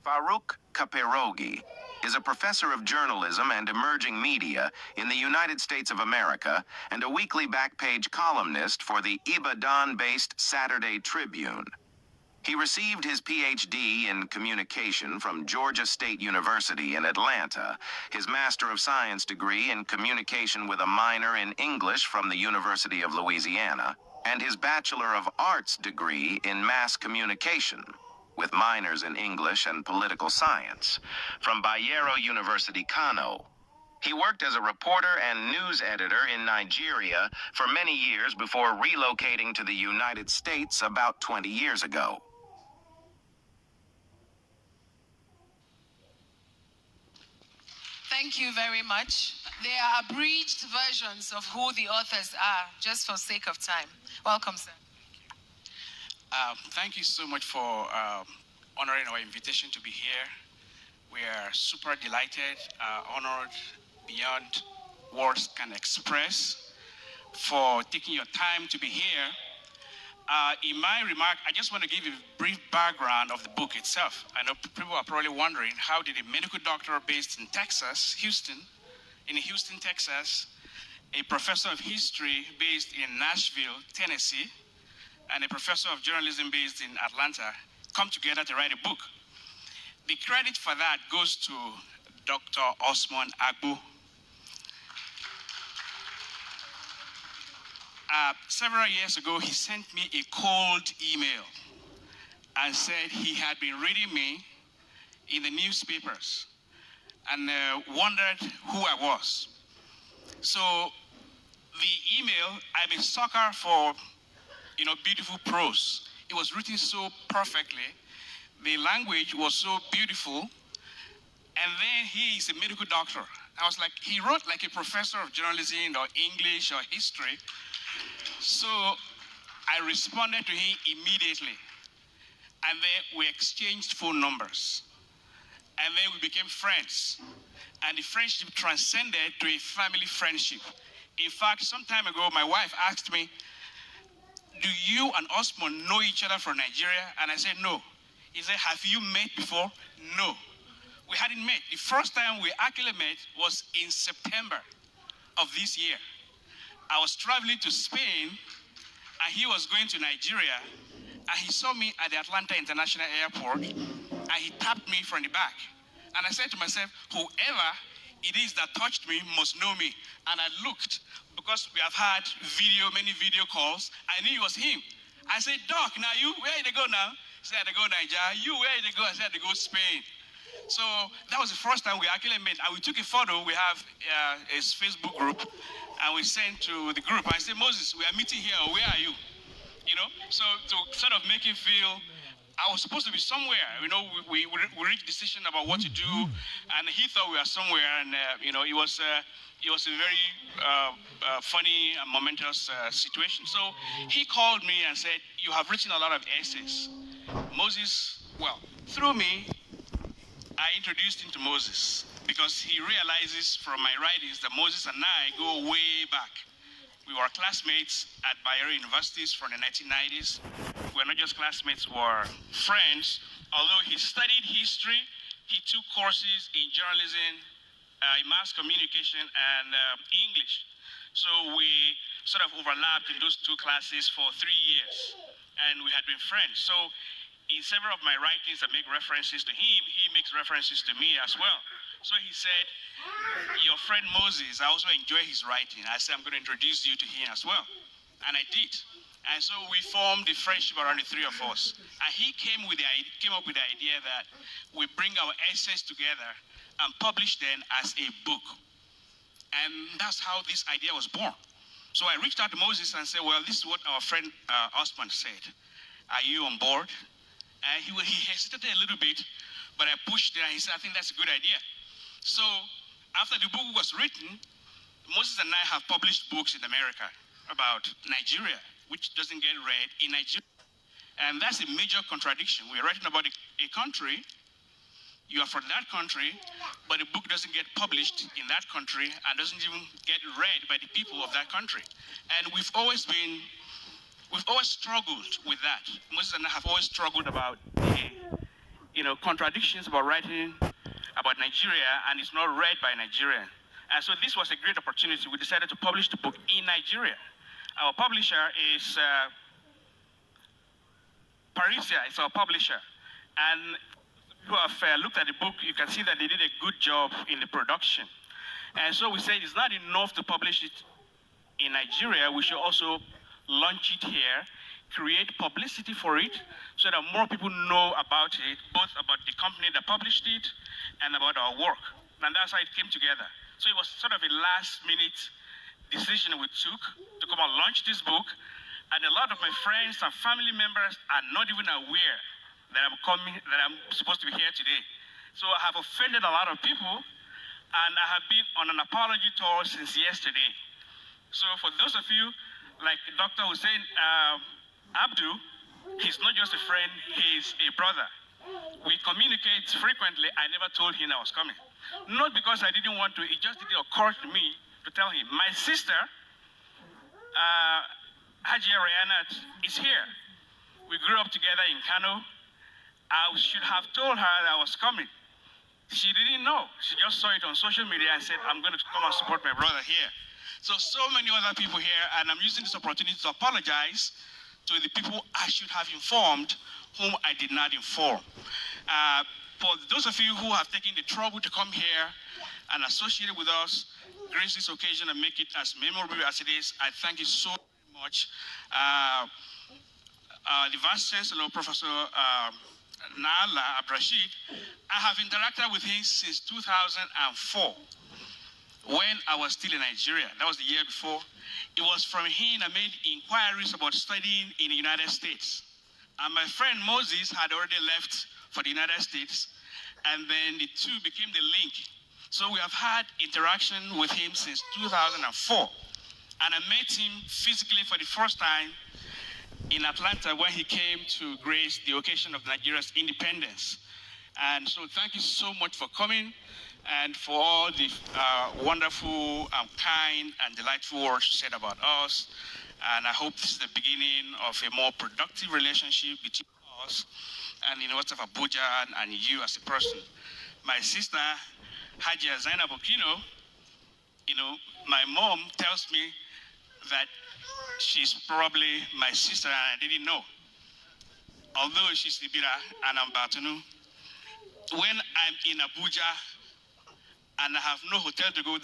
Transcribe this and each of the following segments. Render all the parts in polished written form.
Farouq Kperogi is a professor of journalism and emerging media in the United States of America and a weekly back-page columnist for the Ibadan-based Saturday Tribune. He received his PhD in communication from Georgia State University in Atlanta, his Master of Science degree in communication with a minor in English from the University of Louisiana, and his Bachelor of Arts degree in mass communication, with minors in English and political science, from Bayero University, Kano. He worked as a reporter and news editor in Nigeria for many years before relocating to the United States about 20 years ago. Thank you very much. There are abridged versions of who the authors are, just for sake of time. Welcome, sir. Thank you so much for honoring our invitation to be here. We are super delighted, honored beyond words can express for taking your time to be here. In my remark, I just want to give you a brief background of the book itself. I know people are probably wondering, how did a medical doctor based in Texas, Houston, Texas, a professor of history based in Nashville, Tennessee, and a professor of journalism based in Atlanta come together to write a book? The credit for that goes to Dr. Osman Agbo. Several years ago, he sent me a cold email and said he had been reading me in the newspapers and wondered who I was. So the email, I'm a sucker for, beautiful prose. It was written so perfectly. The language was so beautiful. And then he is a medical doctor. I was like, he wrote like a professor of journalism or English or history. So I responded to him immediately. And then we exchanged phone numbers. And then we became friends. And the friendship transcended to a family friendship. In fact, some time ago, my wife asked me, do you and Osman know each other from Nigeria? And I said, no. He said, have you met before? No. We hadn't met. The first time we actually met was in September of this year. I was traveling to Spain, and he was going to Nigeria, and he saw me at the Atlanta International Airport, and he tapped me from the back. And I said to myself, whoever it is that touched me must know me. And I looked, because we have had many video calls. I knew it was him. I said, Doc, now you, where did they go now? He said, they go Nigeria. You, where did they go? I said, they go Spain. So that was the first time we actually met. And we took a photo. We have his Facebook group, and we sent to the group. I said, Moses, we are meeting here. Where are you? So to sort of make him feel, I was supposed to be somewhere. We reached a decision about what to do, and he thought we were somewhere. And it was a very funny and momentous situation. So he called me and said, you have written a lot of essays. Moses, well, through me, I introduced him to Moses because he realizes from my writings that Moses and I go way back. We were classmates at Bayero universities from the 1990s. We were not just classmates, we were friends. Although he studied history, he took courses in journalism, in mass communication, and English. So we sort of overlapped in those two classes for 3 years, and we had been friends. So in several of my writings, I make references to him. He makes references to me as well. So he said, your friend Moses, I also enjoy his writing. I said, I'm going to introduce you to him as well. And I did. And so we formed a friendship around the three of us. And he came up with the idea that we bring our essays together and publish them as a book. And that's how this idea was born. So I reached out to Moses and said, well, this is what our friend Osman said. Are you on board? And he hesitated a little bit, but I pushed it, and he said, I think that's a good idea. So after the book was written, Moses and I have published books in America about Nigeria, which doesn't get read in Nigeria. And that's a major contradiction. We're writing about a country, you are from that country, but the book doesn't get published in that country and doesn't even get read by the people of that country. And we've always struggled with that. Moses and I have always struggled about contradictions about writing about Nigeria, and it's not read by Nigerians. And so this was a great opportunity. We decided to publish the book in Nigeria. Our publisher is Parisia, is our publisher. And who have looked at the book, you can see that they did a good job in the production. And so we said it's not enough to publish it in Nigeria, we should also launch it here, create publicity for it, so that more people know about it, both about the company that published it and about our work. And that's how it came together. So it was sort of a last-minute decision we took to come and launch this book. And a lot of my friends and family members are not even aware that I'm supposed to be here today. So I have offended a lot of people, and I have been on an apology tour since yesterday. So for those of you, like Dr. Hussein Abdul, he's not just a friend, he's a brother. We communicate frequently. I never told him I was coming. Not because I didn't want to, it just didn't occur to me to tell him. My sister, Hajia Rayanat, is here. We grew up together in Kano. I should have told her that I was coming. She didn't know. She just saw it on social media and said, I'm going to come and support my brother here. So many other people here, and I'm using this opportunity to apologize to the people I should have informed, whom I did not inform. For those of you who have taken the trouble to come here and associate with us, grace this occasion and make it as memorable as it is, I thank you so much. The Vice Chancellor, Professor Nala Abdrashid, I have interacted with him since 2004. When I was still in Nigeria, that was the year before. It was from him I made inquiries about studying in the United States. And my friend Moses had already left for the United States, and then the two became the link. So we have had interaction with him since 2004. And I met him physically for the first time in Atlanta when he came to grace the occasion of Nigeria's independence. And so thank you so much for coming, and for all the wonderful, kind, and delightful words said about us. And I hope this is the beginning of a more productive relationship between us and the University of Abuja and you as a person. My sister, Hajia Zainab Okino, my mom tells me that she's probably my sister, and I didn't know. Although she's Libira and I'm Batunu, when I'm in Abuja, and I have no hotel to go,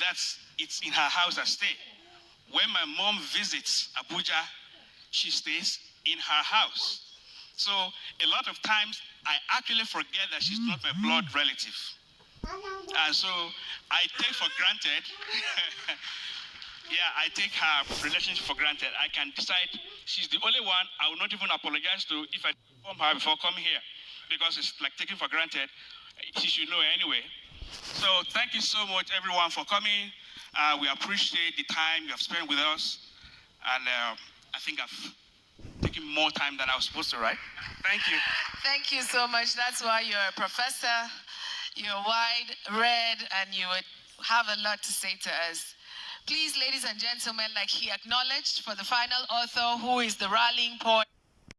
it's in her house I stay. When my mom visits Abuja, she stays in her house. So a lot of times I actually forget that she's not my blood relative. And so I take for granted, I take her relationship for granted. I can decide she's the only one I will not even apologize to if I inform her before coming here, because it's like taking for granted. She should know anyway. So thank you so much, everyone, for coming. We appreciate the time you have spent with us. And I think I've taken more time than I was supposed to, right? Thank you. Thank you so much. That's why you're a professor. You're wide-read, and you would have a lot to say to us. Please, ladies and gentlemen, like he acknowledged, for the final author, who is the rallying point.